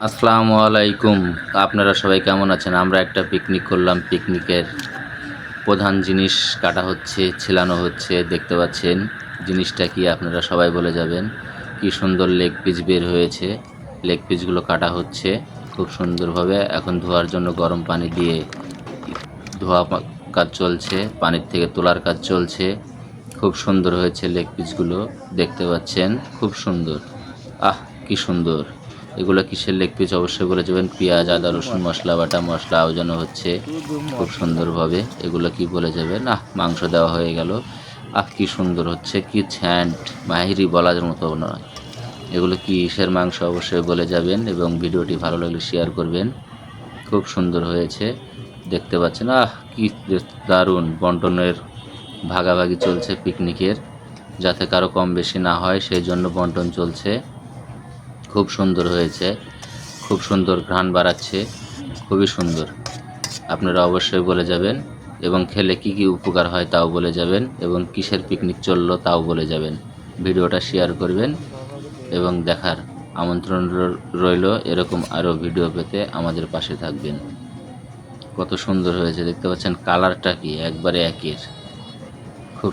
আসসালামু আলাইকুম। আপনারা সবাই কেমন আছেন? আমরা একটা পিকনিক করলাম। পিকনিকের প্রধান জিনিস কাটা হচ্ছে, ছিলানো হচ্ছে। দেখতে পাচ্ছেন জিনিসটা কি আপনারা সবাই বলে যাবেন। কি সুন্দর লেগ পিস বের হয়েছে। লেগ পিসগুলো কাটা হচ্ছে খুব সুন্দরভাবে। এখন ধোয়ার জন্য গরম পানি দিয়ে ধোয়া কাজ চলছে, পানির থেকে তোলার কাজ চলছে। খুব সুন্দর হয়েছে লেগ পিসগুলো, দেখতে পাচ্ছেন খুব সুন্দর। আহ, কি সুন্দর! এগুলো কিসের লেগ পিস অবশ্যই বলে যাবেন। পেঁয়াজ, আদা, রসুন, মশলা বাটা, মশলা আয়োজন হচ্ছে খুব সুন্দরভাবে। এগুলো কি বলে যাবেন। মাংস দেওয়া হয়ে গেল। কি সুন্দর হচ্ছে, কি ছ্যান্ট! মাহিরি বলার মতো নয়। এগুলো কি ইসের মাংস অবশ্যই বলে যাবেন এবং ভিডিওটি ভালো লাগলে শেয়ার করবেন। খুব সুন্দর হয়েছে, দেখতে পাচ্ছেন। কি দারুণ! বন্টনের ভাগাভাগি চলছে পিকনিকের, যাতে কারো কম বেশি না হয় সেই জন্য বন্টন চলছে। খুব সুন্দর হয়েছে, খুব সুন্দর ঘ্রাণ বাড়াচ্ছে, খুবই সুন্দর। আপনারা অবশ্যই বলে যাবেন এবং খেলে কি কি উপকার হয় তাও বলে যাবেন এবং কিসের পিকনিক চললো তাও বলে যাবেন। ভিডিওটা শেয়ার করবেন এবং দেখার আমন্ত্রণ রইল। এরকম আরও ভিডিও পেতে আমাদের পাশে থাকবেন। কত সুন্দর হয়েছে দেখতে পাচ্ছেন, কালারটা কি একবারে একের। খুব